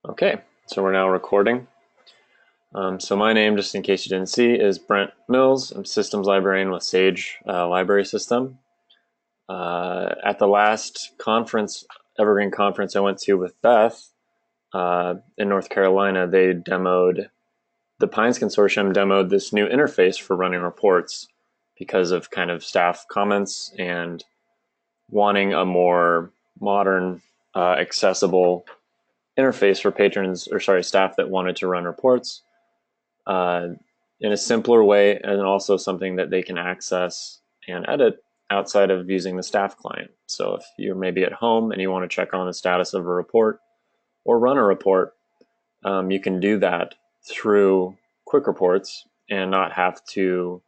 Okay, so we're now recording. So my name, just in case you didn't see, is Brent Mills. I'm systems librarian with Sage Library System. At the last conference, Evergreen conference I went to with Beth in North Carolina, the Pines Consortium demoed this new interface for running reports because of kind of staff comments and wanting a more modern, accessible interface for staff that wanted to run reports uh, in a simpler way, and also something that they can access and edit outside of using the staff client. So if you're maybe at home and you want to check on the status of a report or run a report, you can do that through Quick Reports and not have to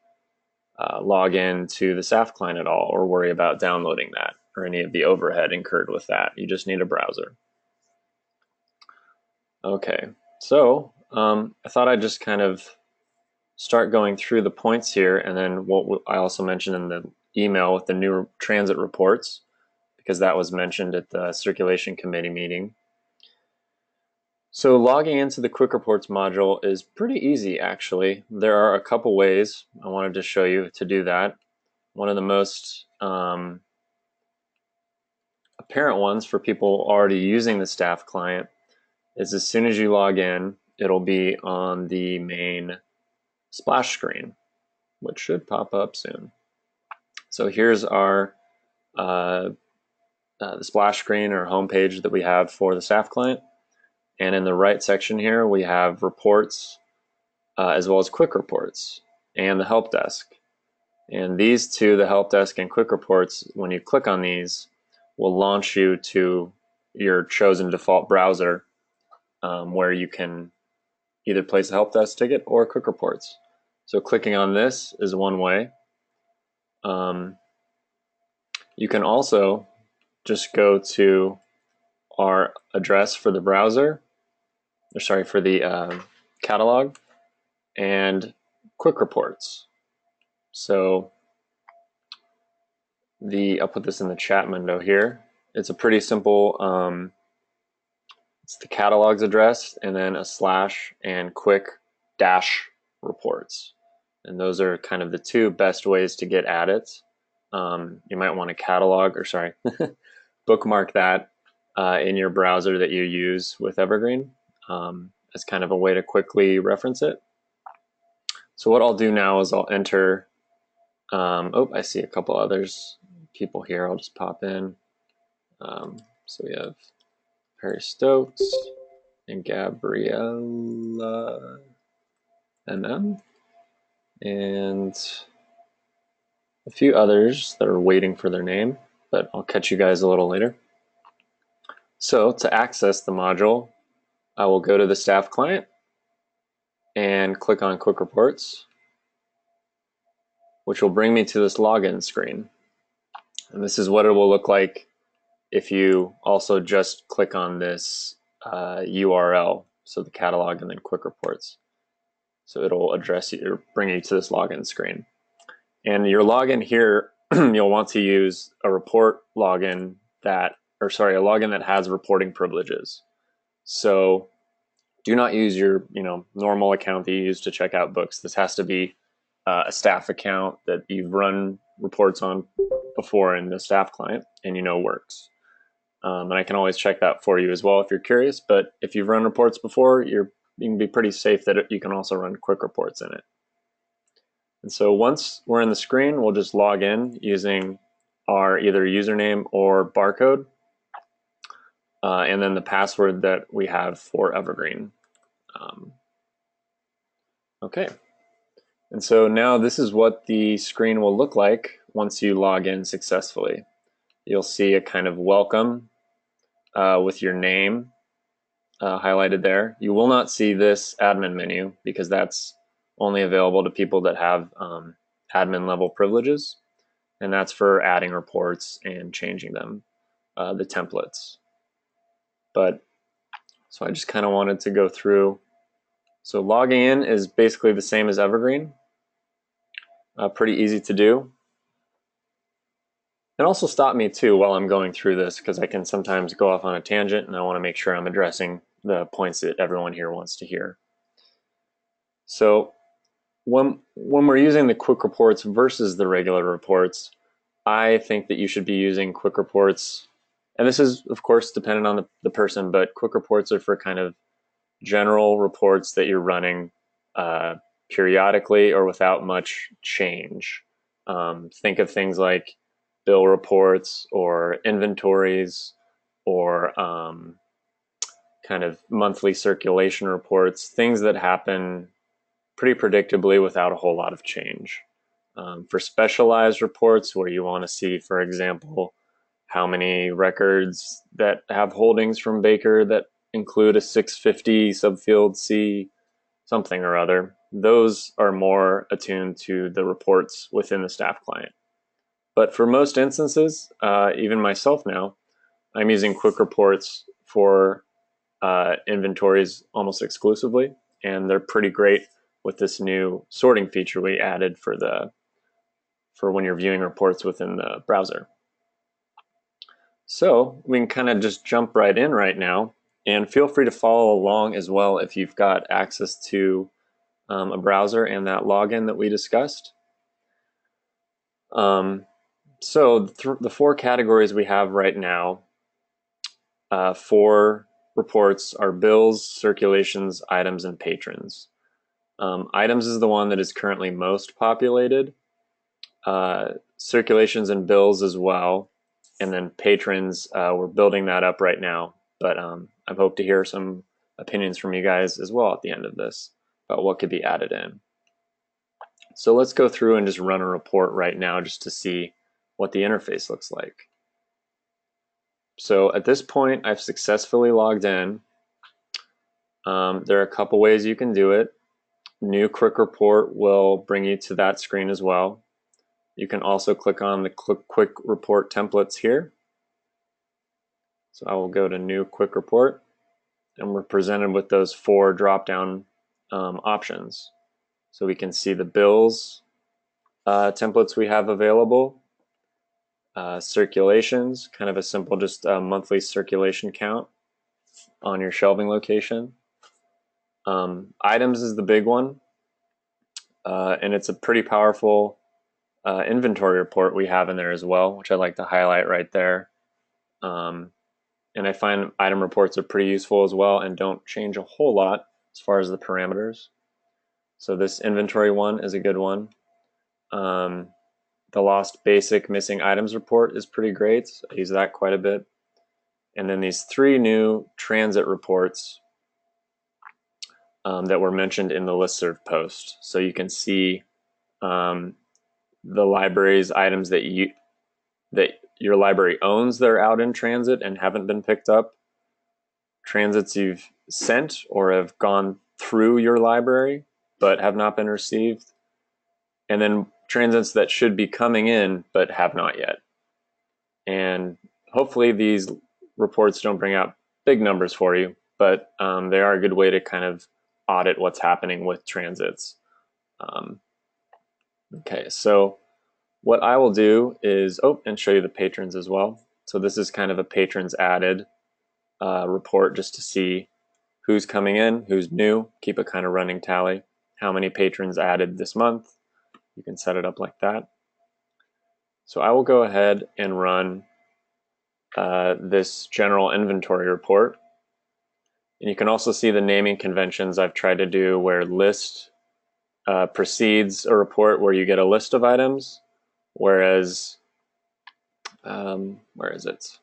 log in to the staff client at all or worry about downloading that or any of the overhead incurred with that. You just need a browser. Okay, so I thought I'd just kind of start going through the points here, and then what I also mentioned in the email with the new transit reports, because that was mentioned at the circulation committee meeting. So logging into the Quick Reports module is pretty easy, actually. There are a couple ways I wanted to show you to do that. One of the most apparent ones for people already using the staff client is as soon as you log in, it'll be on the main splash screen, which should pop up soon. So here's our the splash screen or homepage that we have for the staff client. And in the right section here, we have reports as well as Quick Reports and the help desk. And these two, the help desk and Quick Reports, when you click on these, will launch you to your chosen default browser where you can either place a help desk ticket or Quick Reports. So clicking on this is one way. You can also just go to our address for the browser, or sorry, for the catalog, and Quick Reports. So I'll put this in the chat window here. It's a pretty simple, it's the catalog's address and then a slash and quick dash reports. And those are kind of the two best ways to get at it. You might want to bookmark that in your browser that you use with Evergreen as kind of a way to quickly reference it. So what I'll do now is I'll enter, I see a couple others people here. I'll just pop in. So we have Perry Stokes and Gabriella MM and a few others that are waiting for their name, but I'll catch you guys a little later. So to access the module, I will go to the staff client and click on Quick Reports, which will bring me to this login screen. And this is what it will look like if you also just click on this URL, so the catalog and then Quick Reports. So it'll address you or bring you to this login screen. And your login here, you'll want to use a report login a login that has reporting privileges. So do not use your normal account that you use to check out books. This has to be a staff account that you've run reports on before in the staff client and works. And I can always check that for you as well if you're curious. But if you've run reports before, you can be pretty safe that you can also run Quick Reports in it. And so once we're in the screen, we'll just log in using our either username or barcode, and then the password that we have for Evergreen. Okay. And so now this is what the screen will look like once you log in successfully. You'll see a kind of welcome with your name highlighted there. You will not see this admin menu because that's only available to people that have admin level privileges, and that's for adding reports and changing them, the templates. So I just kind of wanted to go through. So logging in is basically the same as Evergreen. Pretty easy to do. And also stop me too while I'm going through this, because I can sometimes go off on a tangent and I want to make sure I'm addressing the points that everyone here wants to hear. So when we're using the quick reports versus the regular reports, I think that you should be using quick reports, and this is of course dependent on the person, but quick reports are for kind of general reports that you're running periodically or without much change. Think of things like bill reports or inventories or kind of monthly circulation reports, things that happen pretty predictably without a whole lot of change. For specialized reports where you want to see, for example, how many records that have holdings from Baker that include a 650 subfield C something or other, those are more attuned to the reports within the staff client. But for most instances, even myself now, I'm using quick reports for inventories almost exclusively, and they're pretty great with this new sorting feature we added for when you're viewing reports within the browser. So we can kind of just jump right in right now, and feel free to follow along as well if you've got access to a browser and that login that we discussed. So the four categories we have right now for reports are bills, circulations, items, and patrons. Items is the one that is currently most populated. Circulations and bills as well. And then patrons, we're building that up right now. But I hope to hear some opinions from you guys as well at the end of this about what could be added in. So let's go through and just run a report right now just to see what the interface looks like. So at this point, I've successfully logged in. There are a couple ways you can do it. New quick report will bring you to that screen as well. You can also click on the quick report templates here. So I will go to new quick report, and we're presented with those four drop-down options. So we can see the bills templates we have available, circulations, kind of a simple just monthly circulation count on your shelving location. Items is the big one, and it's a pretty powerful inventory report we have in there as well, which I'd like to highlight right there. And I find item reports are pretty useful as well and don't change a whole lot as far as the parameters. So this inventory one is a good one. The lost basic missing items report is pretty great. I use that quite a bit. And then these three new transit reports that were mentioned in the listserv post. So you can see the library's items that your library owns that are out in transit and haven't been picked up, transits you've sent or have gone through your library but have not been received, and then transits that should be coming in but have not yet. And hopefully these reports don't bring out big numbers for you, but they are a good way to kind of audit what's happening with transits. Okay, so what I will do is, and show you the patrons as well. So this is kind of a patrons added report just to see who's coming in, who's new, keep a kind of running tally, how many patrons added this month. You can set it up like that. So I will go ahead and run this general inventory report. And you can also see the naming conventions I've tried to do where list precedes a report where you get a list of items, whereas, where is it?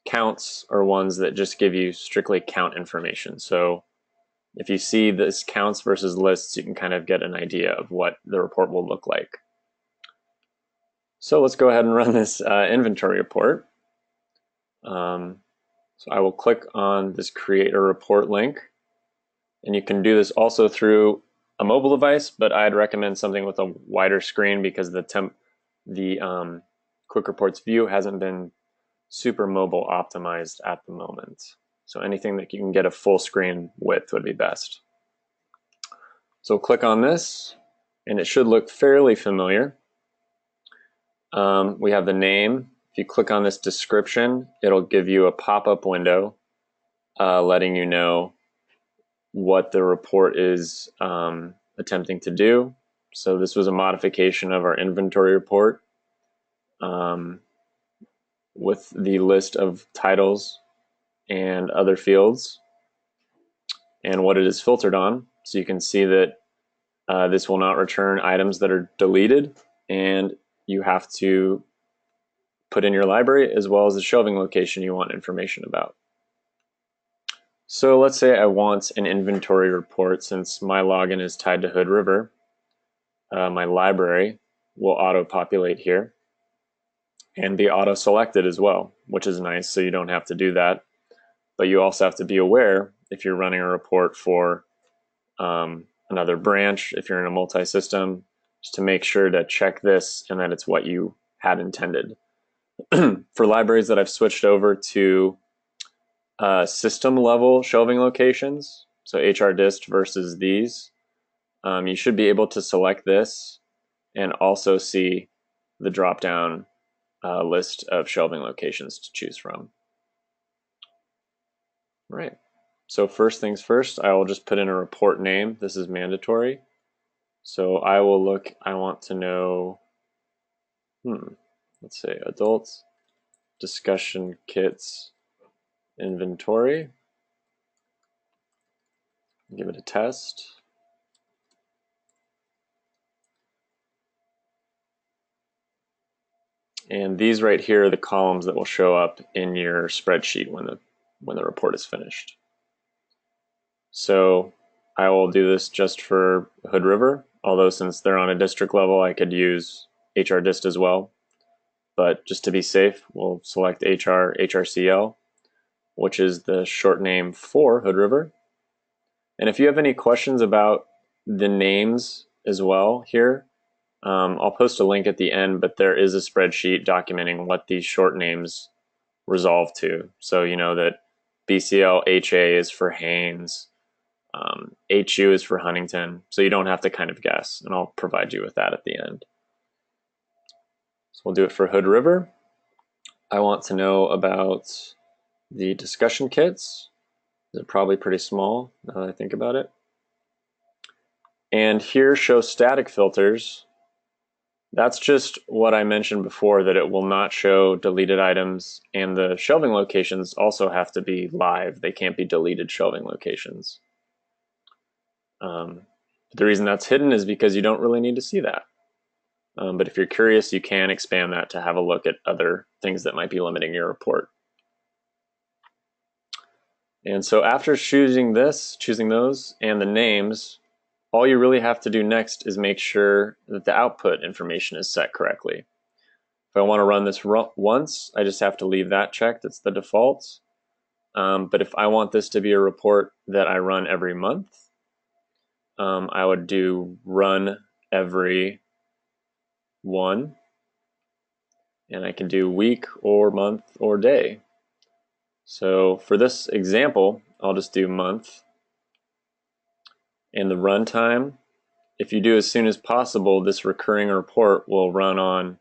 Counts are ones that just give you strictly count information. So if you see this counts versus lists, you can kind of get an idea of what the report will look like. So let's go ahead and run this inventory report. So I will click on this create a report link, and you can do this also through a mobile device, but I'd recommend something with a wider screen because the quick reports view hasn't been super mobile optimized at the moment. So anything that you can get a full screen with would be best. So click on this, and it should look fairly familiar. We have the name. If you click on this description, it'll give you a pop-up window letting you know what the report is attempting to do. So this was a modification of our inventory report with the list of titles and other fields and what it is filtered on. So you can see that this will not return items that are deleted, and you have to put in your library as well as the shelving location you want information about. So let's say I want an inventory report. Since my login is tied to Hood River, my library will auto-populate here and be auto-selected as well, which is nice, so you don't have to do that. But you also have to be aware if you're running a report for another branch, if you're in a multi-system, just to make sure to check this and that it's what you had intended. For libraries that I've switched over to system level shelving locations, so HRDist versus these, you should be able to select this and also see the drop-down list of shelving locations to choose from. Right. So first things first, I will just put in a report name. This is mandatory. So I will look, I want to know, let's say adults, discussion kits, inventory. Give it a test. And these right here are the columns that will show up in your spreadsheet when the report is finished. So I will do this just for Hood River, although since they're on a district level, I could use HRDist as well. But just to be safe, we'll select HRCL, which is the short name for Hood River. And if you have any questions about the names as well here, I'll post a link at the end, but there is a spreadsheet documenting what these short names resolve to. So you know that BCL HA is for Haynes, HU is for Huntington, so you don't have to kind of guess, and I'll provide you with that at the end. So we'll do it for Hood River. I want to know about the discussion kits. They're probably pretty small now that I think about it. And here show static filters. That's just what I mentioned before, that it will not show deleted items, and the shelving locations also have to be live. They can't be deleted shelving locations. The reason that's hidden is because you don't really need to see that. But if you're curious, you can expand that to have a look at other things that might be limiting your report. And so after choosing those and the names, all you really have to do next is make sure that the output information is set correctly. If I want to run this once, I just have to leave that checked. It's the default. But if I want this to be a report that I run every month, I would do run every one. And I can do week or month or day. So for this example, I'll just do month. And the runtime, if you do as soon as possible, this recurring report will run on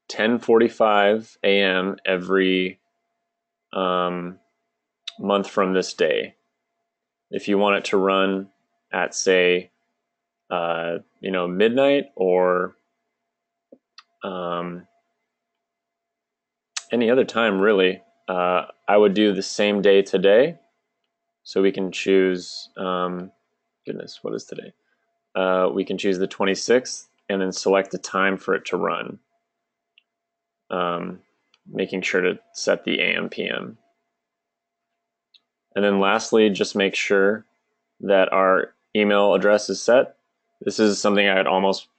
10:45 a.m. every month from this day. If you want it to run at, say, midnight or any other time, really, I would do the same day today. So we can choose, goodness, what is today? We can choose the 26th and then select the time for it to run, making sure to set the AM PM. And then lastly, just make sure that our email address is set. This is something I would almost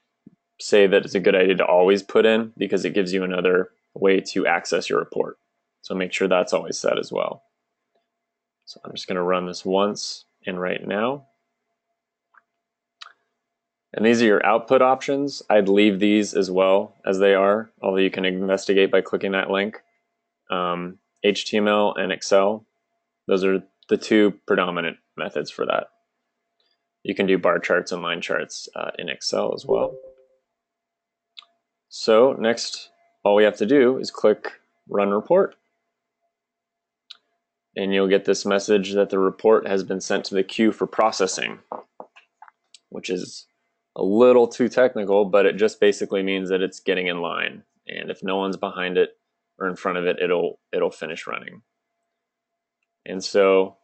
say that it's a good idea to always put in, because it gives you another way to access your report. So make sure that's always set as well. So I'm just going to run this once and right now. And these are your output options. I'd leave these as well as they are, although you can investigate by clicking that link. HTML and Excel, those are the two predominant methods for that. You can do bar charts and line charts in Excel as well. So next, all we have to do is click Run Report. and you'll get this message that the report has been sent to the queue for processing, which is a little too technical, but it just basically means that it's getting in line, and if no one's behind it or in front of it, it'll finish running. And so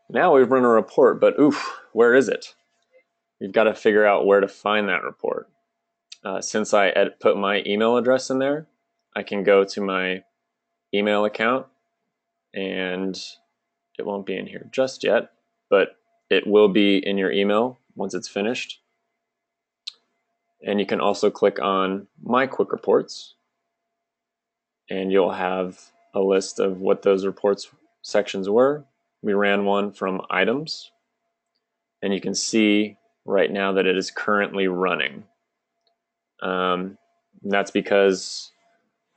now we've run a report, but oof, where is it? We've got to figure out where to find that report. Since I put my email address in there, I can go to my email account, and it won't be in here just yet, but it will be in your email once it's finished. And you can also click on My Quick Reports, and you'll have a list of what those reports sections were. We ran one from items, and you can see right now that it is currently running. That's because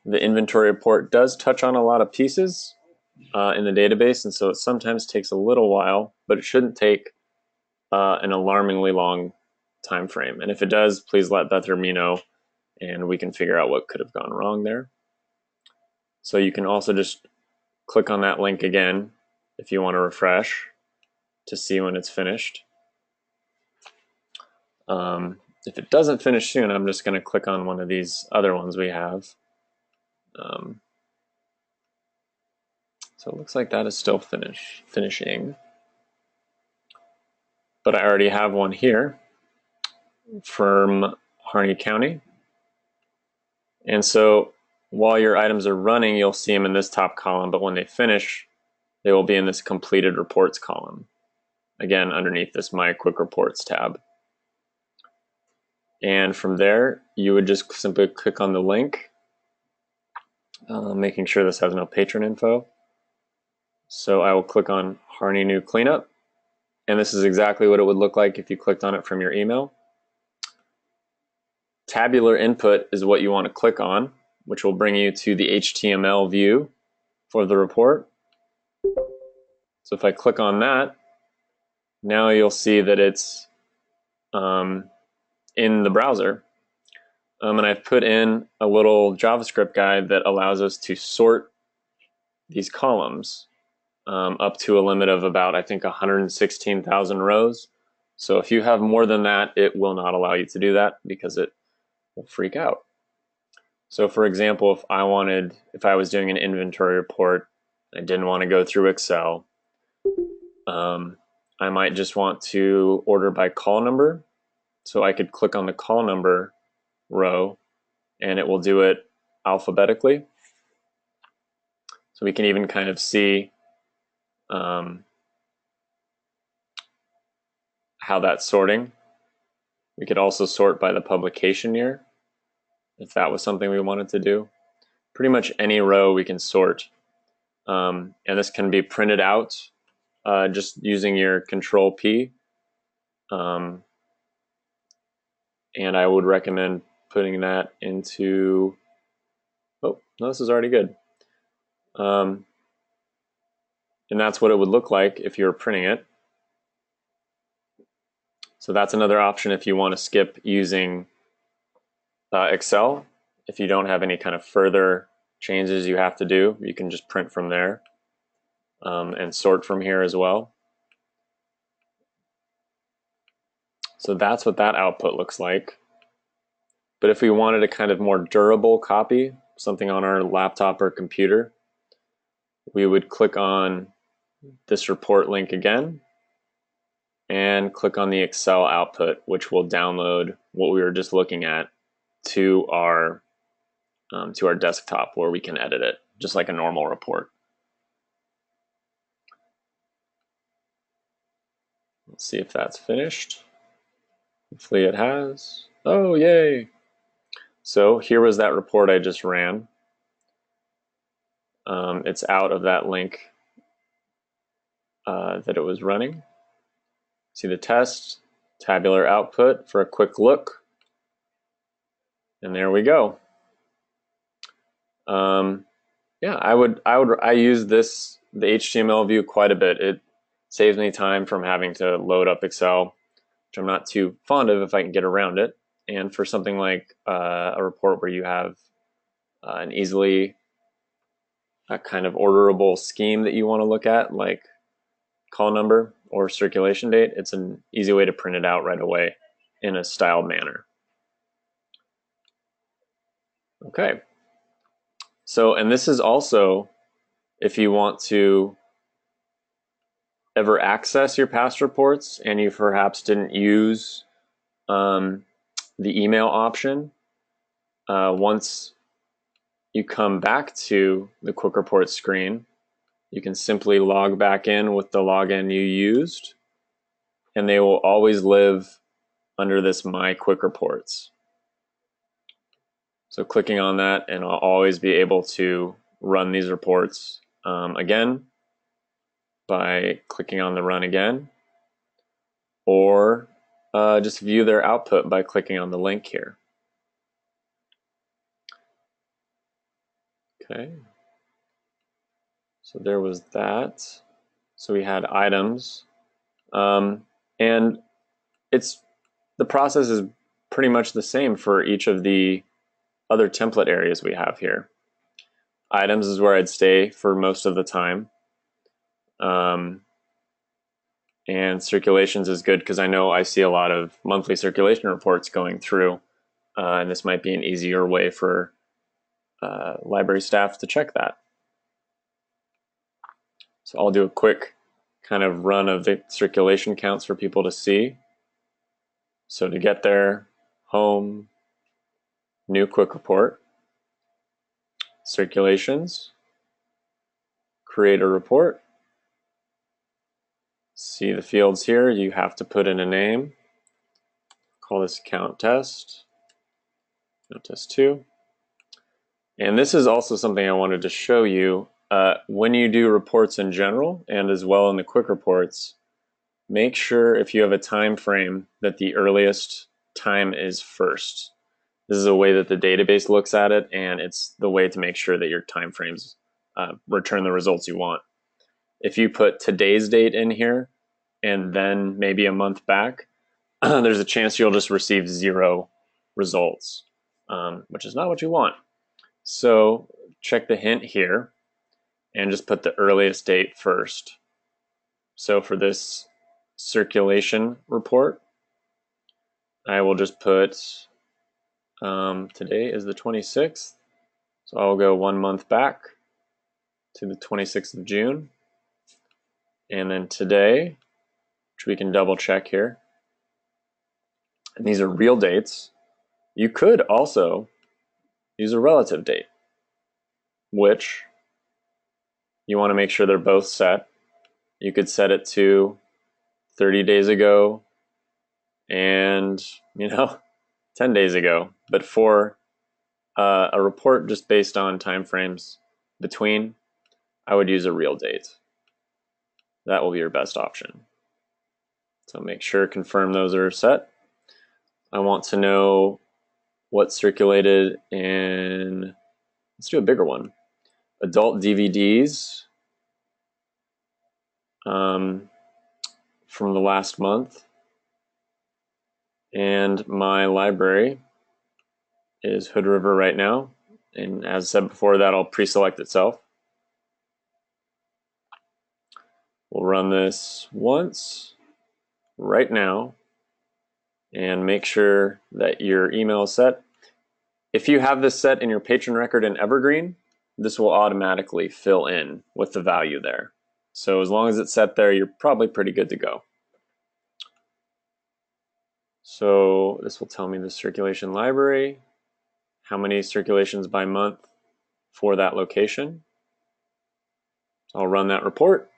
the inventory report does touch on a lot of pieces in the database, and so it sometimes takes a little while, but it shouldn't take an alarmingly long time frame. And if it does, please let Beth or me know, and we can figure out what could have gone wrong there. So you can also just click on that link again if you want to refresh to see when it's finished. If it doesn't finish soon, I'm just going to click on one of these other ones we have. So it looks like that is still finishing. But I already have one here from Harney County. And so while your items are running, you'll see them in this top column, but when they finish, they will be in this completed reports column. Again, underneath this My Quick Reports tab. And from there, you would just simply click on the link, making sure this has no patron info. So I will click on Harney New Cleanup, and this is exactly what it would look like if you clicked on it from your email. Tabular input is what you want to click on, which will bring you to the HTML view for the report. So if I click on that, now you'll see that it's in the browser. And I've put in a little JavaScript guide that allows us to sort these columns up to a limit of about, I think, 116,000 rows. So if you have more than that, it will not allow you to do that because it will freak out. So for example, if I was doing an inventory report, I didn't want to go through Excel, I might just want to order by call number. So I could click on the call number row and it will do it alphabetically. So we can even kind of see how that's sorting. We could also sort by the publication year if that was something we wanted to do. Pretty much any row we can sort. And this can be printed out just using your Control P. And I would recommend putting that into, oh, no, this is already good. And that's what it would look like if you were printing it. So that's another option if you want to skip using Excel. If you don't have any kind of further changes you have to do, you can just print from there and sort from here as well. So that's what that output looks like. But if we wanted a kind of more durable copy, something on our laptop or computer, we would click on this report link again and click on the Excel output, which will download what we were just looking at to our desktop where we can edit it, just like a normal report. Let's see if that's finished. Hopefully it has. Oh, yay! So here was that report I just ran. It's out of that link that it was running. See the test, tabular output for a quick look. And there we go. Yeah, I use the HTML view quite a bit. It saves me time from having to load up Excel, which I'm not too fond of if I can get around it. And for something like a report where you have an easily a kind of orderable scheme that you want to look at, like call number or circulation date, it's an easy way to print it out right away in a styled manner. Okay. So, and this is also if you want to ever access your past reports and you perhaps didn't use the email option, once you come back to the Quick Report screen, you can simply log back in with the login you used, and they will always live under this My Quick Reports. So clicking on that, and I'll always be able to run these reports again by clicking on the Run Again, or just view their output by clicking on the link here. Okay, so there was that. So we had items, and the process is pretty much the same for each of the other template areas we have here. Items is where I'd stay for most of the time. And circulations is good because I know I see a lot of monthly circulation reports going through, and this might be an easier way for library staff to check that. So I'll do a quick kind of run of the circulation counts for people to see. So to get there, home, new quick report, circulations, create a report. See the fields here, you have to put in a name. Call this account test, account test 2. And this is also something I wanted to show you. When you do reports in general, and as well in the quick reports, make sure if you have a time frame that the earliest time is first. This is a way that the database looks at it, and it's the way to make sure that your time frames return the results you want. If you put today's date in here, and then maybe a month back, there's a chance you'll just receive 0 results, which is not what you want. So check the hint here and just put the earliest date first. So for this circulation report, I will just put today is the 26th, so I'll go 1 month back to the 26th of June, and then today, which we can double check here, and these are real dates. You could also use a relative date, which you want to make sure they're both set. You could set it to 30 days ago and 10 days ago, but for a report just based on time frames between, I would use a real date. That will be your best option. So make sure, confirm those are set. I want to know what circulated in, let's do a bigger one, adult DVDs from the last month. And my library is Hood River right now. And as said before, that'll pre-select itself. We'll run this once right now and make sure that your email is set. If you have this set in your patron record in Evergreen, this will automatically fill in with the value there. So as long as it's set there, you're probably pretty good to go. So this will tell me the circulation library, how many circulations by month for that location. I'll run that report.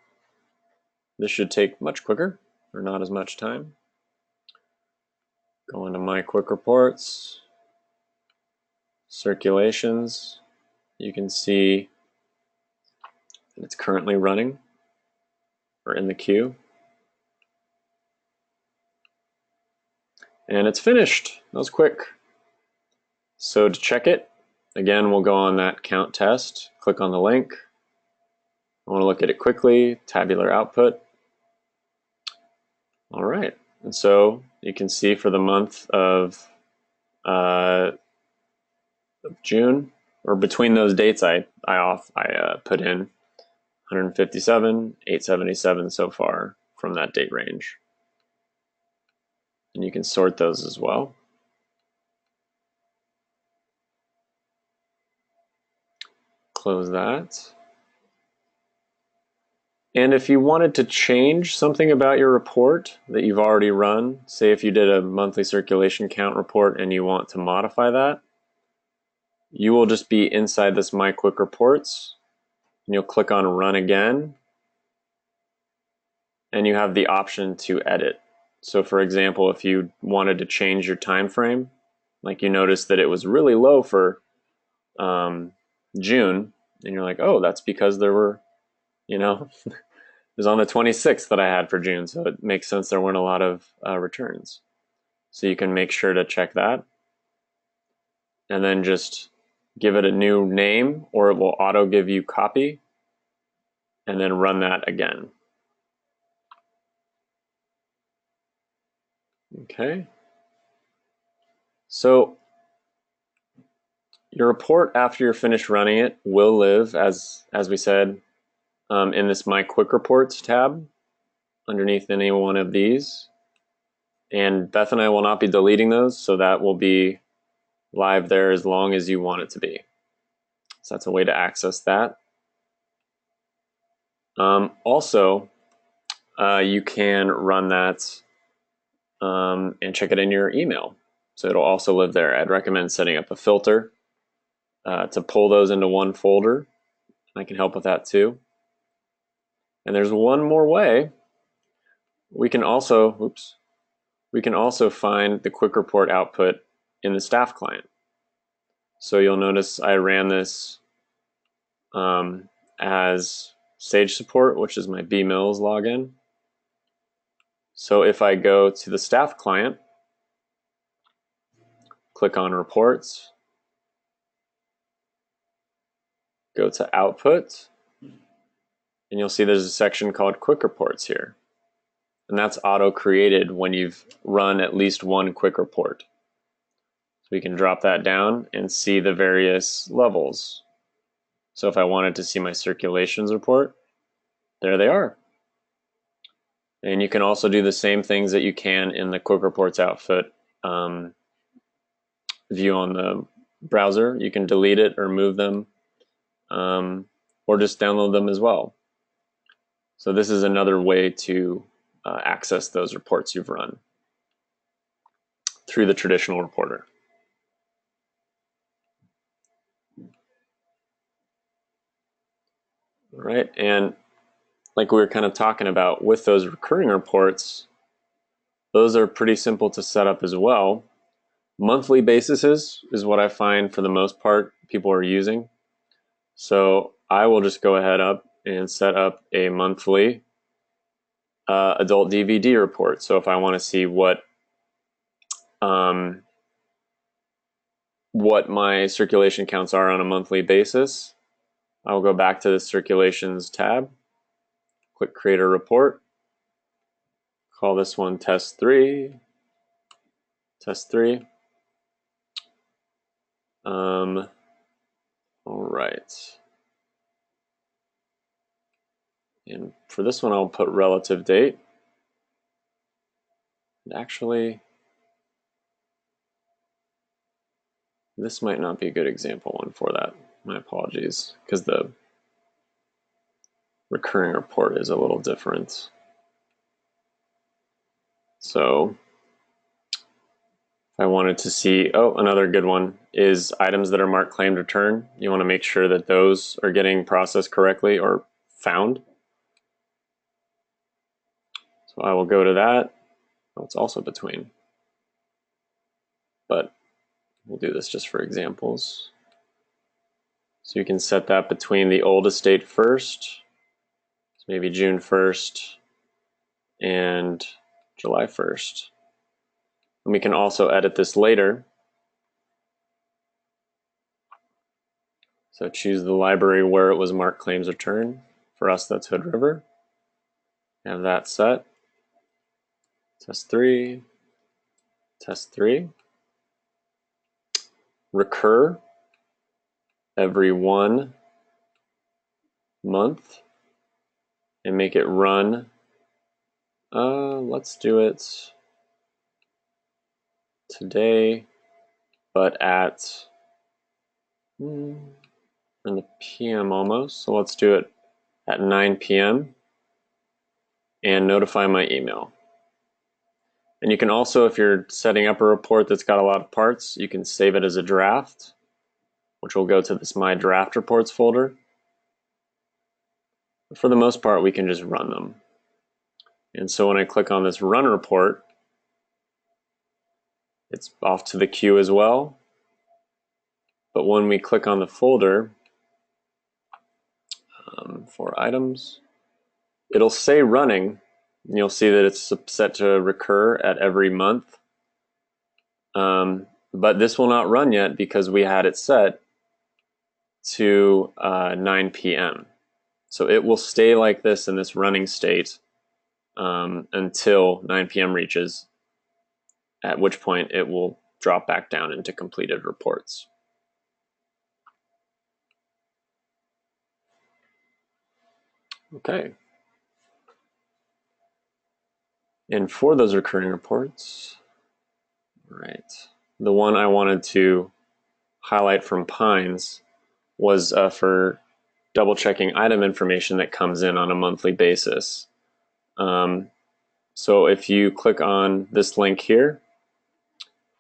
This should take much quicker, or not as much time. Go into My Quick Reports, Circulations. You can see that it's currently running, or in the queue. And it's finished. That was quick. So to check it, again, we'll go on that count test, click on the link. I want to look at it quickly, tabular output. All right, and so you can see for the month of June, or between those dates, I put in 157, 877 so far from that date range. And you can sort those as well. Close that. And if you wanted to change something about your report that you've already run, say if you did a monthly circulation count report and you want to modify that, you will just be inside this My Quick Reports, and you'll click on Run Again, and you have the option to edit. So for example, if you wanted to change your time frame, like you noticed that it was really low for June, and you're like, oh, that's because there were, it was on the 26th that I had for June, so it makes sense there weren't a lot of returns. So you can make sure to check that, and then just give it a new name, or it will auto give you copy, and then run that again. Okay. So your report after you're finished running it will live, as we said, in this My Quick Reports tab underneath any one of these. And Beth and I will not be deleting those, so that will be live there as long as you want it to be. So that's a way to access that. Also, you can run that and check it in your email. So it'll also live there. I'd recommend setting up a filter to pull those into one folder. I can help with that too. And there's one more way. We can also find the quick report output in the staff client. So you'll notice I ran this as Sage support, which is my bmills login. So if I go to the staff client, click on reports, go to output, and you'll see there's a section called quick reports here. And that's auto created when you've run at least one quick report. So we can drop that down and see the various levels. So if I wanted to see my circulations report, there they are. And you can also do the same things that you can in the quick reports output view on the browser. You can delete it or move them, or just download them as well. So this is another way to access those reports you've run through the traditional reporter. All right, and like we were kind of talking about with those recurring reports, those are pretty simple to set up as well. Monthly basis is what I find for the most part people are using. So I will just go ahead up and set up a monthly adult DVD report. So if I want to see what my circulation counts are on a monthly basis, I will go back to the circulations tab, click create a report, call this one test 3. All right. And for this one, I'll put relative date. Actually, this might not be a good example one for that. My apologies, because the recurring report is a little different. So if I wanted to see, another good one is items that are marked claimed return. You want to make sure that those are getting processed correctly or found. So I will go to that. Oh, it's also between, but we'll do this just for examples. So you can set that between the oldest date first, so maybe June 1st and July 1st. And we can also edit this later. So choose the library where it was marked claims return. For us, that's Hood River. Have that set. Test 3. Test 3. Recur. every 1 month and make it run. Let's do it today, but at in the PM almost. So let's do it at 9 p.m. and notify my email. And you can also, if you're setting up a report that's got a lot of parts, you can save it as a draft, which will go to this My Draft Reports folder. But for the most part, we can just run them. And so when I click on this Run Report, it's off to the queue as well. But when we click on the folder for items, it'll say running. And you'll see that it's set to recur at every month. But this will not run yet because we had it set to 9 p.m. So it will stay like this in this running state until 9 p.m. reaches, at which point it will drop back down into completed reports. Okay. And for those recurring reports, right, the one I wanted to highlight from Pines was for double checking item information that comes in on a monthly basis. So if you click on this link here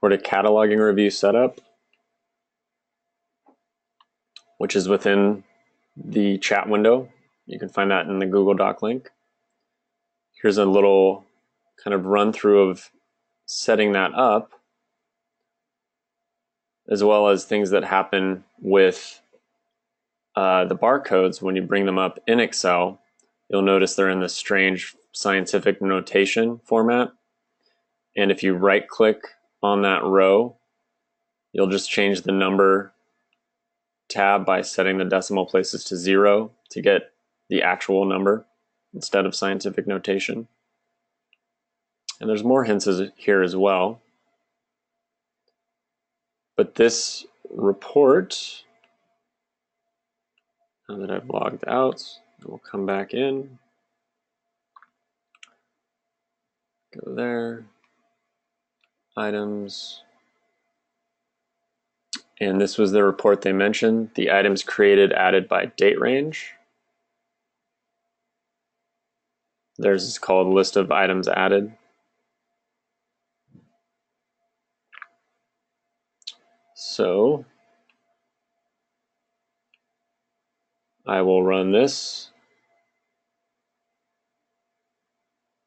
for the cataloging review setup, which is within the chat window, you can find that in the Google Doc link. Here's a little kind of run through of setting that up, as well as things that happen with the barcodes when you bring them up in Excel. You'll notice they're in this strange scientific notation format. And if you right click on that row, you'll just change the number tab by setting the decimal places to 0 to get the actual number instead of scientific notation. And there's more hints here as well. But this report, now that I've logged out, we'll come back in. Go there, items. And this was the report they mentioned, the items created added by date range. Theirs is called list of items added. So I will run this.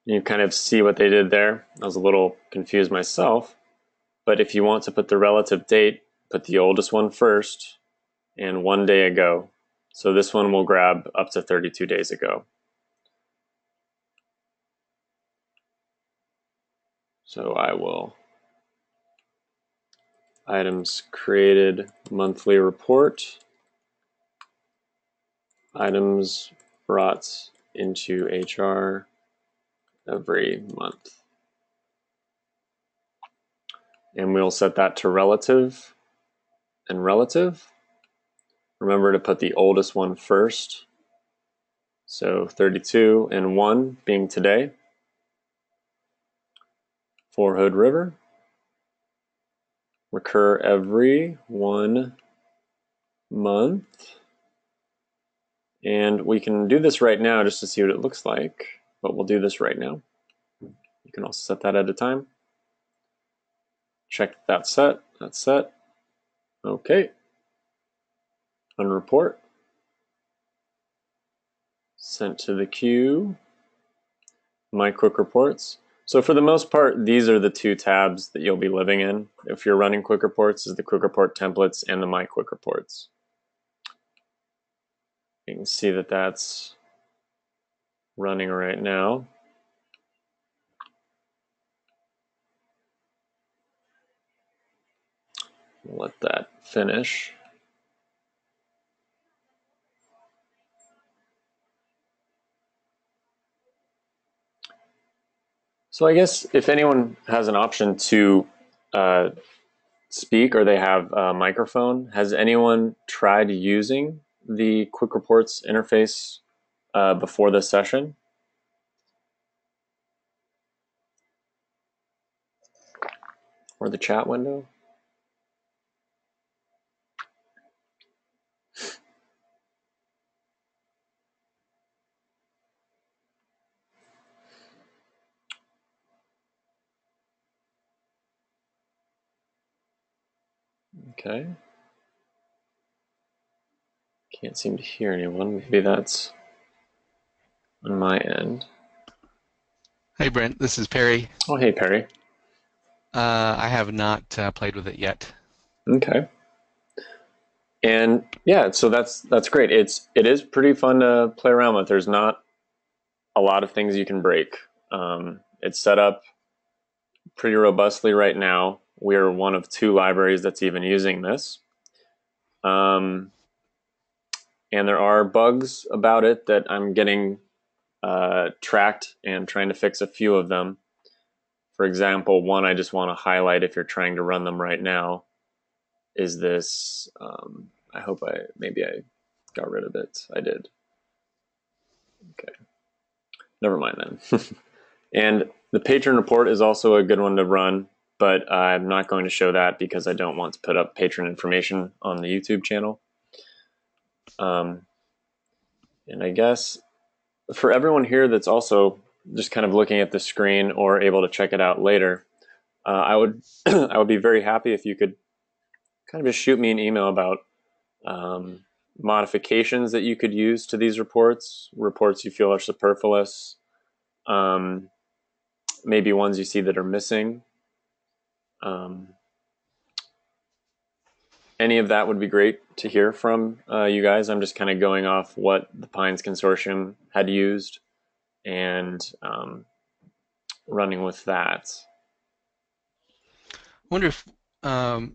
You kind of see what they did there. I was a little confused myself, but if you want to put the relative date, put the oldest one first and 1 day ago. So this one will grab up to 32 days ago. So I will items created monthly report, items brought into HR every month. And we'll set that to relative and relative. Remember to put the oldest one first. So 32 and 1 being today for Hood River. Recur every 1 month. And we can do this right now just to see what it looks like, but we'll do this right now. You can also set that at a time. Check that's set, that's set. Okay. Unreport. Sent to the queue. My quick reports. So for the most part, these are the two tabs that you'll be living in. If you're running quick reports, is the quick report templates and the My Quick Reports. You can see that that's running right now. Let that finish. So I guess if anyone has an option to speak or they have a microphone. Has anyone tried using the Quick Reports interface before this session? Or the chat window? Okay. Can't seem to hear anyone. Maybe that's on my end. Hey Brent, this is Perry. Oh, hey, Perry. I have not played with it yet. Okay. And yeah, so that's great. It is pretty fun to play around with. There's not a lot of things you can break. It's set up pretty robustly right now. We're one of 2 libraries that's even using this. And there are bugs about it that I'm getting tracked and trying to fix a few of them. For example, one I just want to highlight if you're trying to run them right now is this. I hope maybe I got rid of it. I did. Okay, never mind then. And the patron report is also a good one to run, but I'm not going to show that because I don't want to put up patron information on the YouTube channel. And I guess for everyone here that's also just kind of looking at the screen or able to check it out later, I would I would be very happy if you could kind of just shoot me an email about modifications that you could use to these reports you feel are superfluous, maybe ones you see that are missing. Um, any of that would be great to hear from you guys. I'm just kind of going off what the Pines Consortium had used and running with that. I wonder if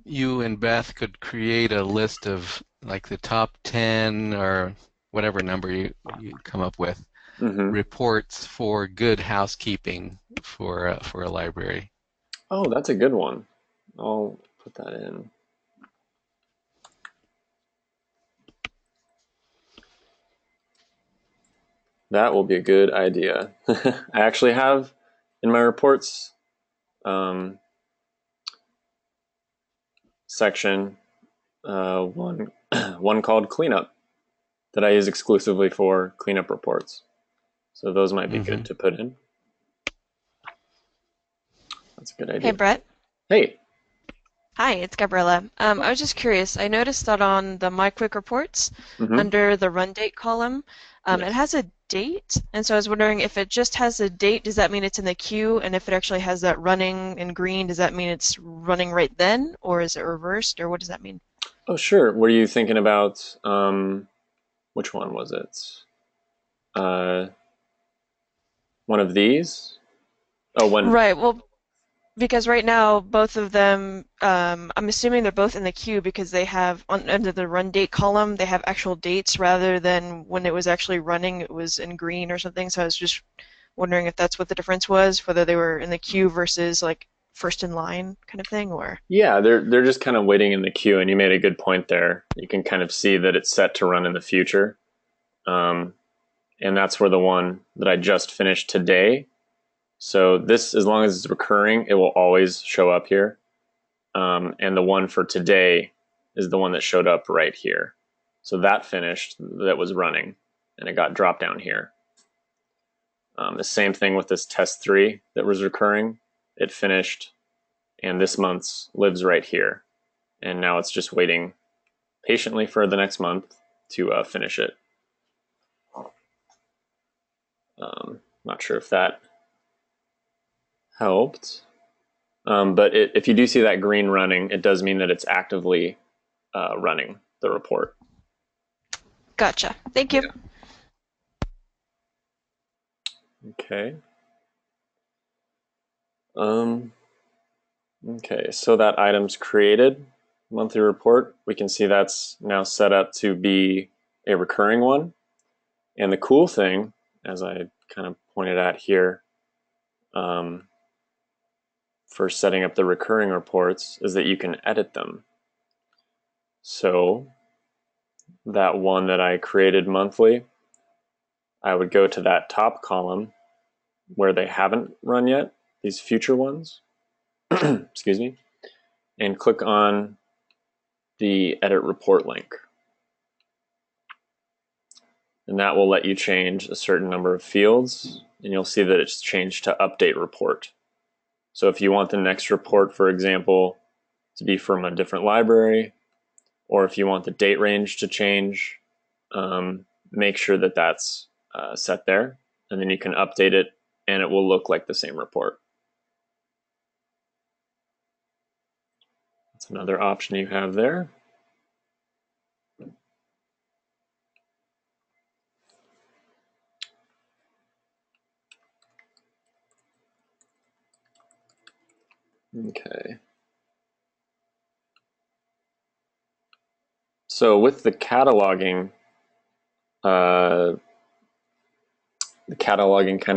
you and Beth could create a list of like the top 10 or whatever number you come up with Mm-hmm. reports for good housekeeping for a library. Oh, that's a good one. I'll put that in. That will be a good idea. I actually have in my reports um, section one one called cleanup that I use exclusively for cleanup reports. So those might be Hmm. good to put in. That's a good Hey idea. Brett. Hey. Hi, it's Gabriella. I was just curious. I noticed that on the My Quick Reports, Mm-hmm. under the run date column, it Yes. has a date. And so I was wondering if it just has a date, does that mean it's in the queue? And if it actually has that running in green, does that mean it's running right then? Or is it reversed? Or what does that mean? Oh, sure. Were you thinking about which one was it? Uh, one of these? Oh, when. Right. Well, because right now, both of them, I'm assuming they're both in the queue because they have, under the run date column, they have actual dates rather than when it was actually running, it was in green or something. So I was just wondering if that's what the difference was, whether they were in the queue versus like first in line kind of thing, or. Yeah, they're just kind of waiting in the queue, and you made a good point there. You can kind of see that it's set to run in the future, um, and that's where the one that I just finished today. So this, as long as it's recurring, it will always show up here. And the one for today is the one that showed up right here. So that finished, that was running, and it got dropped down here. The same thing with this test 3 that was recurring. It finished, and this month's lives right here. And now it's just waiting patiently for the next month to finish it. Not sure if that helped. But if you do see that green running, it does mean that it's actively running the report. Gotcha. Thank you. Yeah. Okay. Okay, so that item's created, monthly report. We can see that's now set up to be a recurring one. And the cool thing, as I kind of pointed out here, for setting up the recurring reports is that you can edit them. So that one that I created monthly, I would go to that top column where they haven't run yet, these future ones, excuse me, and click on the edit report link. And that will let you change a certain number of fields, and you'll see that it's changed to update report. So if you want the next report, for example, to be from a different library, or if you want the date range to change, make sure that that's set there, and then you can update it and it will look like the same report. That's another option you have there. Okay. So with the cataloging kind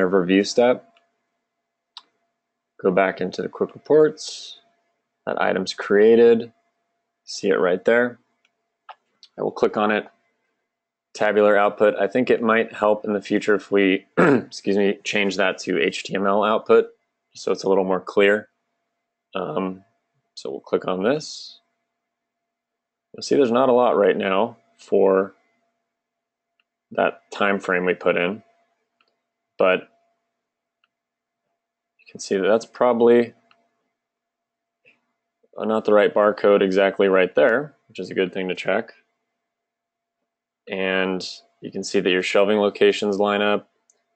of review step, go back into the quick reports, that item's created, see it right there. I will click on it, tabular output. I think it might help in the future if we, excuse me, change that to HTML output, so it's a little more clear. So we'll click on this. You'll see there's not a lot right now for that time frame we put in, but you can see that that's probably not the right barcode exactly right there, which is a good thing to check. And you can see that your shelving locations line up.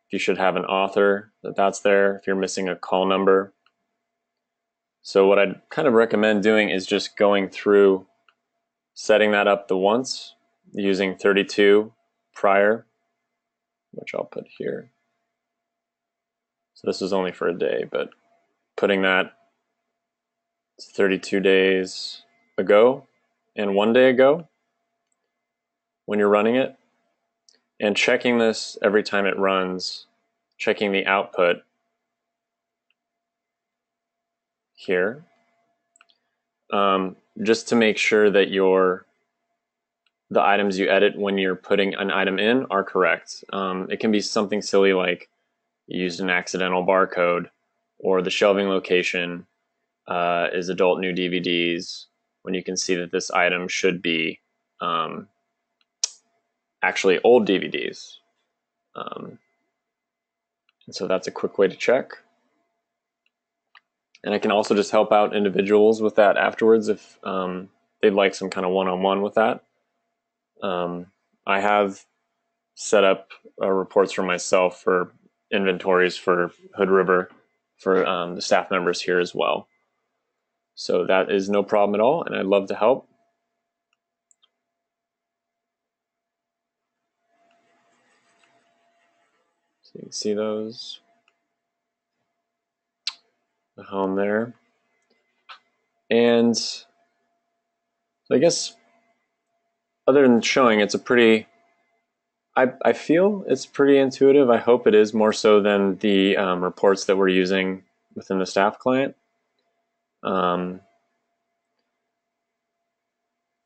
You should have an author, that's there if you're missing a call number. So what I'd kind of recommend doing is just going through setting that up the once using 32 prior, which I'll put here. So this is only for a day, but putting that 32 days ago and 1 day ago when you're running it, and checking this every time it runs, checking the output here, just to make sure that the items you edit when you're putting an item in are correct. It can be something silly like you used an accidental barcode, or the shelving location is adult new DVDs, when you can see that this item should be actually old DVDs. And so that's a quick way to check. And I can also just help out individuals with that afterwards if they'd like some kind of one-on-one with that. I have set up reports for myself for inventories for Hood River for the staff members here as well. So that is no problem at all, and I'd love to help. So you can see those. The home there. And so I guess other than showing, it's a pretty, I feel it's pretty intuitive. I hope it is more so than the reports that we're using within the staff client. I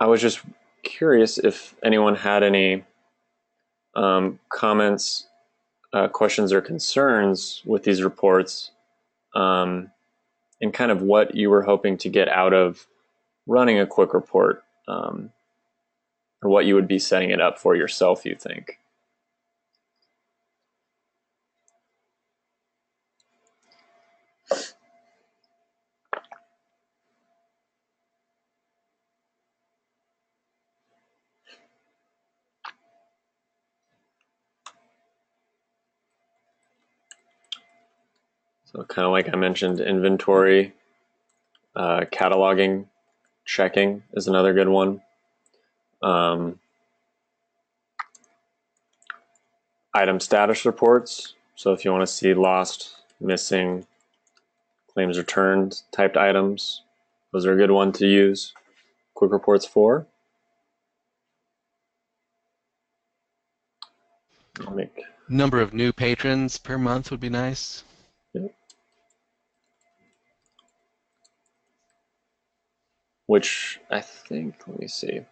was just curious if anyone had any comments, questions, or concerns with these reports, and kind of what you were hoping to get out of running a quick report, or what you would be setting it up for yourself, you think. So kind of like I mentioned, inventory, cataloging, checking is another good one. Item status reports. So if you want to see lost, missing, claims returned typed items, those are a good one to use quick reports for. I'll make Number of new patrons per month would be nice. Yep. which I think, let me see. If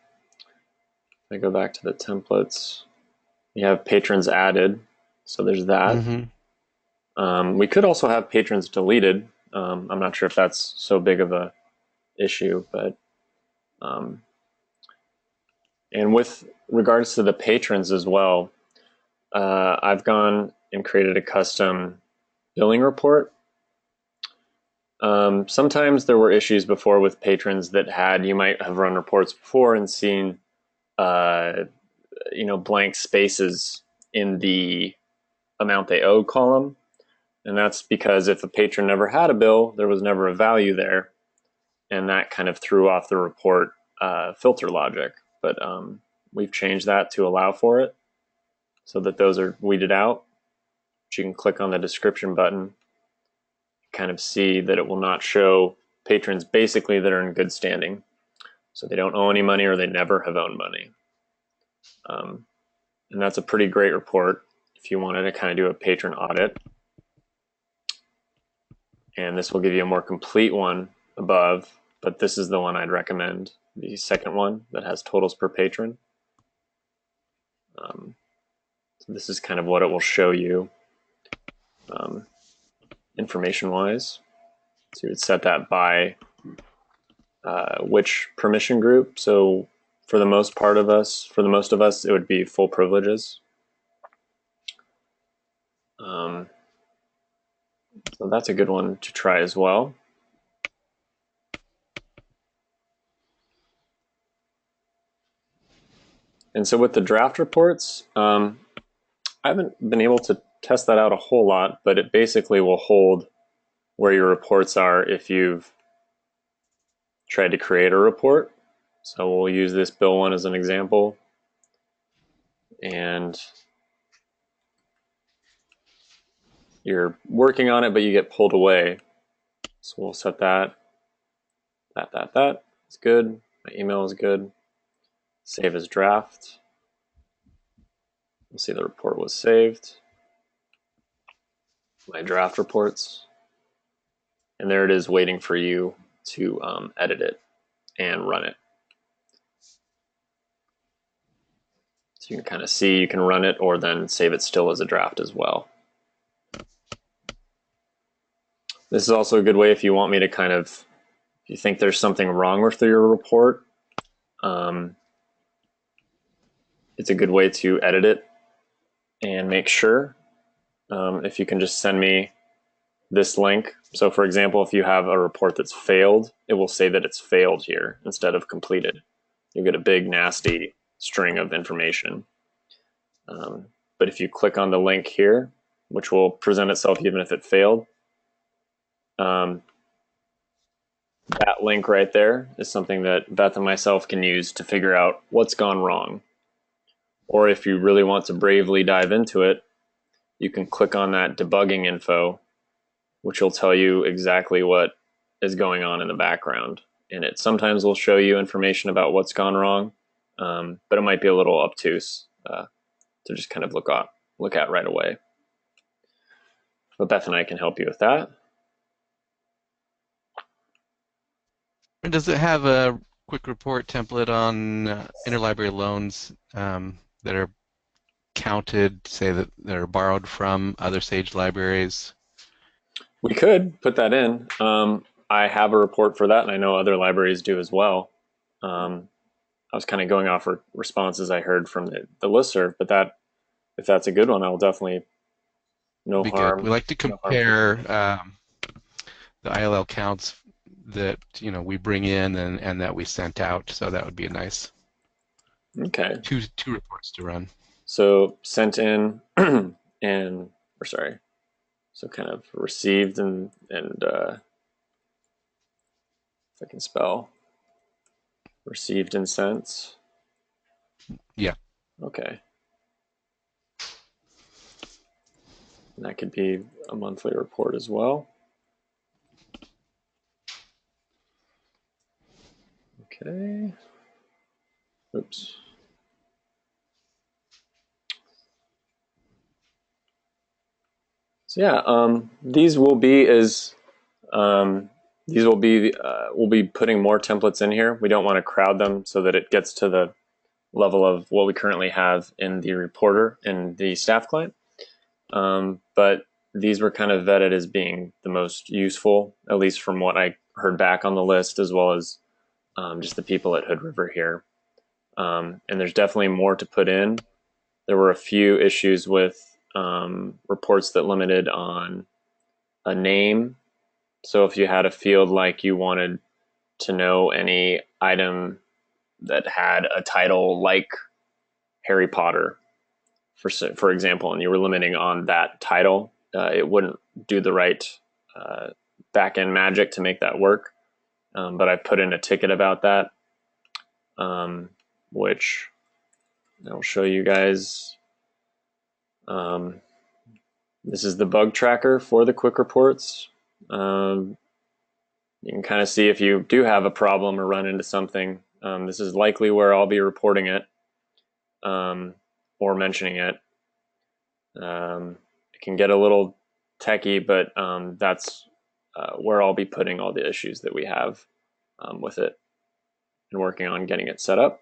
I go back to the templates, you have patrons added, so there's that. Mm-hmm. We could also have patrons deleted. I'm not sure if that's so big of a issue, but and with regards to the patrons as well, I've gone and created a custom billing report. Sometimes there were issues before with patrons that you might have run reports before and seen, blank spaces in the amount they owe column. And that's because if a patron never had a bill, there was never a value there. And that kind of threw off the report filter logic. But we've changed that to allow for it so that those are weeded out. But you can click on the description button, kind of see that it will not show patrons basically that are in good standing. So they don't owe any money or they never have owned money. And that's a pretty great report if you wanted to kind of do a patron audit. And this will give you a more complete one above, but this is the one I'd recommend, the second one that has totals per patron. So this is kind of what it will show you information-wise. So you would set that by which permission group. So for the most of us, it would be full privileges. So that's a good one to try as well. And so with the draft reports, I haven't been able to test that out a whole lot, but it basically will hold where your reports are if you've tried to create a report. So we'll use this bill one as an example. And you're working on it, but you get pulled away. So we'll set that. It's good. My email is good. Save as draft. We'll see the report was saved. My draft reports. And there it is waiting for you to edit it and run it. So you can kind of see, you can run it or then save it still as a draft as well. This is also a good way if you want me to kind of, if you think there's something wrong with your report, it's a good way to edit it and make sure. If you can just send me this link. So for example, if you have a report that's failed, it will say that it's failed here instead of completed. You'll get a big nasty string of information. But if you click on the link here, which will present itself even if it failed, that link right there is something that Beth and myself can use to figure out what's gone wrong. Or if you really want to bravely dive into it, you can click on that debugging info, which will tell you exactly what is going on in the background. And it sometimes will show you information about what's gone wrong, but it might be a little obtuse to just kind of look at right away. But Beth and I can help you with that. And does it have a quick report template on interlibrary loans that are counted, say that are borrowed from other Sage libraries? We could put that in. I have a report for that, and I know other libraries do as well. I was kind of going off responses I heard from the listserv, but if that's a good one, I'll definitely no harm. Good. We like to compare the ILL counts that we bring in and that we sent out, so that would be a nice two reports to run. So sent in so kind of received and if I can spell received and sent. Yeah. Okay. And that could be a monthly report as well. Okay. Oops. So yeah, these will be as these will be, we'll be putting more templates in here. We don't want to crowd them so that it gets to the level of what we currently have in the reporter in the staff client. But these were kind of vetted as being the most useful, at least from what I heard back on the list, as well as just the people at Hood River here. And there's definitely more to put in. There were a few issues with reports that limited on a name. So if you had a field like you wanted to know any item that had a title like Harry Potter, for example, and you were limiting on that title, it wouldn't do the right back-end magic to make that work. But I put in a ticket about that, which I'll show you guys. This is the bug tracker for the quick reports. You can kind of see if you do have a problem or run into something. This is likely where I'll be reporting it or mentioning it. It can get a little techy, but that's where I'll be putting all the issues that we have with it and working on getting it set up.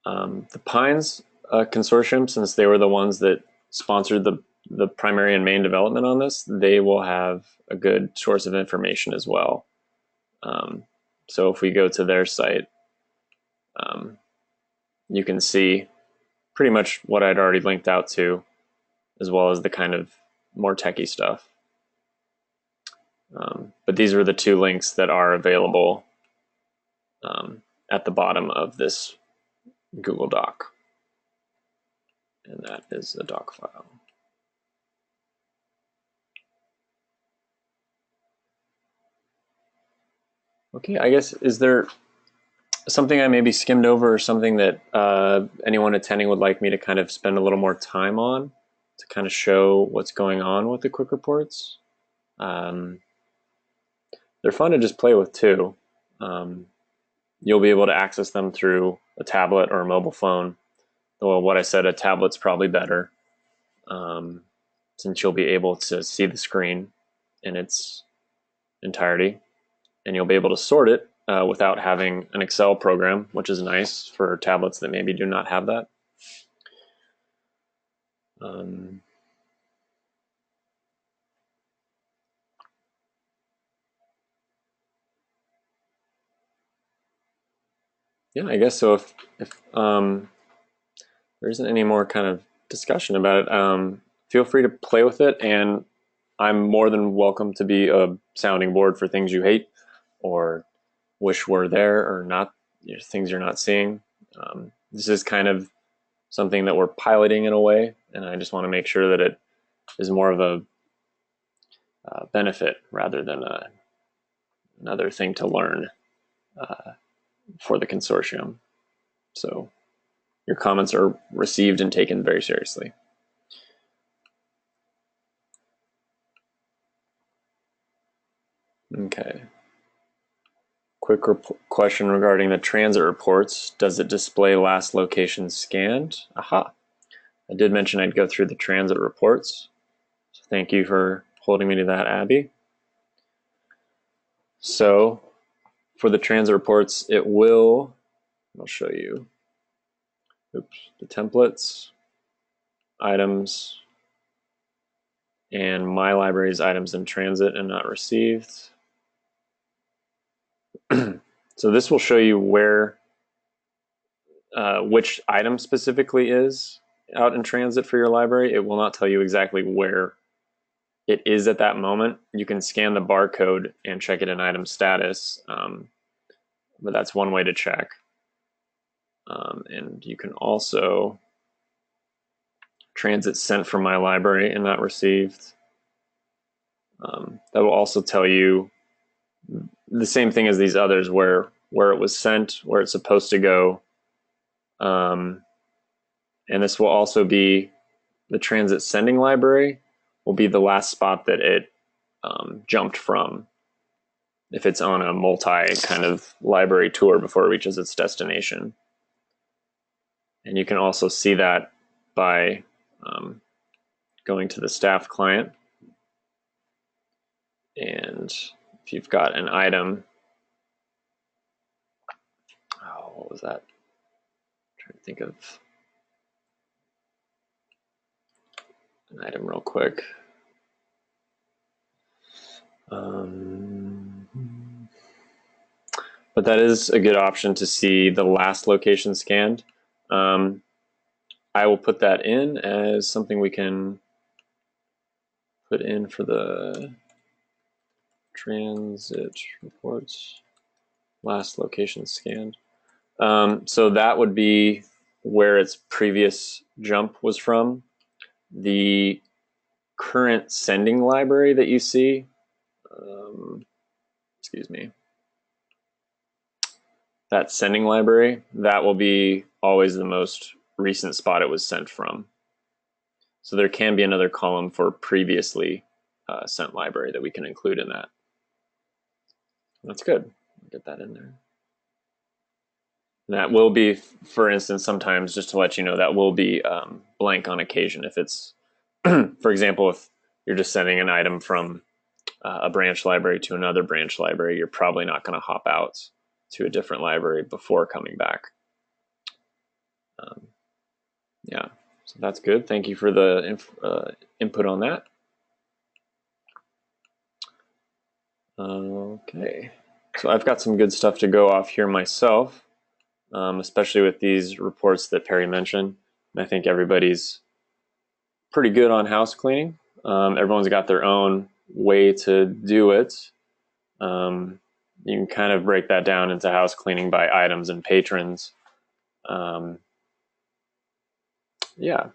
The Pines consortium, since they were the ones that sponsored the primary and main development on this, they will have a good source of information as well. So if we go to their site, you can see pretty much what I'd already linked out to, as well as the kind of more techie stuff. But these are the two links that are available at the bottom of this Google Doc. And that is a doc file. Okay, I guess, is there something I maybe skimmed over or something that anyone attending would like me to kind of spend a little more time on to kind of show what's going on with the quick reports? They're fun to just play with too. You'll be able to access them through a tablet or a mobile phone. Well, what I said, a tablet's probably better, since you'll be able to see the screen in its entirety, and you'll be able to sort it without having an Excel program, which is nice for tablets that maybe do not have that. Yeah, I guess so. If there isn't any more kind of discussion about it, feel free to play with it, and I'm more than welcome to be a sounding board for things you hate or wish were there or not, things you're not seeing. This is kind of something that we're piloting in a way, and I just want to make sure that it is more of a benefit rather than another thing to learn for the consortium. So your comments are received and taken very seriously. Okay. Quick question regarding the transit reports. Does it display last location scanned? Aha. I did mention I'd go through the transit reports. So thank you for holding me to that, Abby. So for the transit reports, it will, I'll show you, the templates, items, and my library's items in transit and not received. So this will show you where, which item specifically is out in transit for your library. It will not tell you exactly where it is at that moment. You can scan the barcode and check it in item status, but that's one way to check. And you can also transit sent from my library and not received. That will also tell you the same thing as these others, where it was sent, where it's supposed to go. And this will also be the transit sending library will be the last spot that it jumped from if it's on a multi kind of library tour before it reaches its destination. And you can also see that by going to the staff client And if you've got an item, oh, what was that? I'm trying to think of an item real quick. But that is a good option to see the last location scanned. I will put that in as something we can put in for the transit reports, last location scanned. So that would be where its previous jump was from. The current sending library that you see, excuse me, that sending library, that will be always the most recent spot it was sent from. So there can be another column for previously sent library that we can include in that. That's good. Get that in there. And that will be, for instance, sometimes, just to let you know, that will be blank on occasion. If it's, for example, if you're just sending an item from a branch library to another branch library, you're probably not going to hop out to a different library before coming back. Yeah, so that's good. Thank you for the input on that. Okay, so I've got some good stuff to go off here myself, especially with these reports that Perry mentioned. I think everybody's pretty good on house cleaning. Everyone's got their own way to do it. You can kind of break that down into house cleaning by items and patrons. Yeah.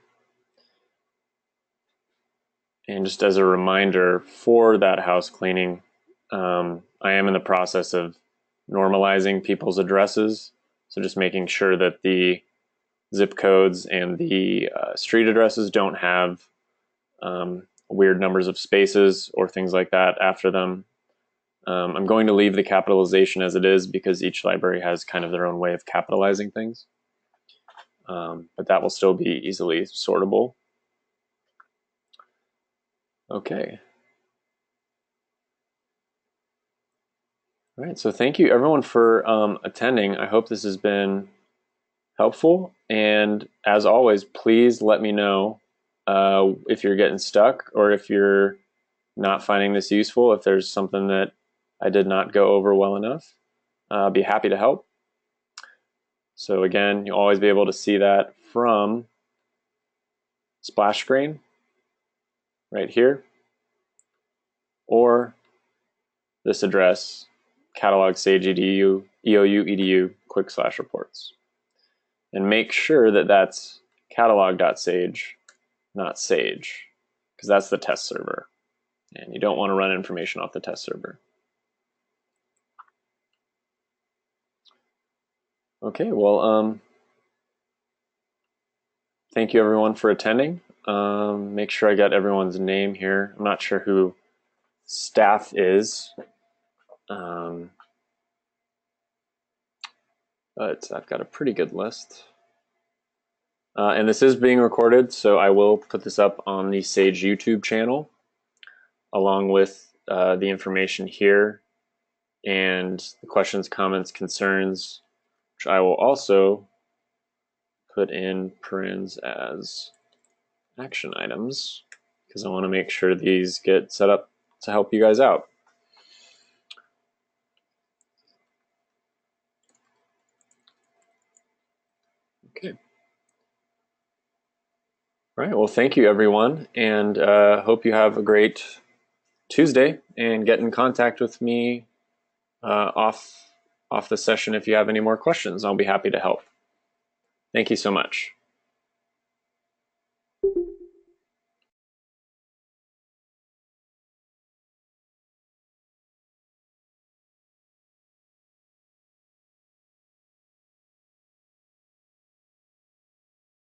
And just as a reminder for that house cleaning, I am in the process of normalizing people's addresses. So just making sure that the zip codes and the street addresses don't have weird numbers of spaces or things like that after them. I'm going to leave the capitalization as it is because each library has kind of their own way of capitalizing things. But that will still be easily sortable. Okay. All right, so thank you everyone for attending. I hope this has been helpful. And as always, please let me know if you're getting stuck or if you're not finding this useful, if there's something that I did not go over well enough. I'll be happy to help. So again, you'll always be able to see that from splash screen right here, or this address, catalog sage edu, EOU edu quick/reports. And make sure that that's catalog.sage, not sage, because that's the test server. And you don't want to run information off the test server. Okay, well, thank you everyone for attending. Make sure I got everyone's name here. I'm not sure who staff is, but I've got a pretty good list. And this is being recorded, so I will put this up on the Sage YouTube channel, along with the information here and the questions, comments, concerns, which I will also put in parens as action items, because I want to make sure these get set up to help you guys out. Okay. All right, well, thank you everyone, and hope you have a great Tuesday, and get in contact with me off the session if you have any more questions. I'll be happy to help. Thank you so much.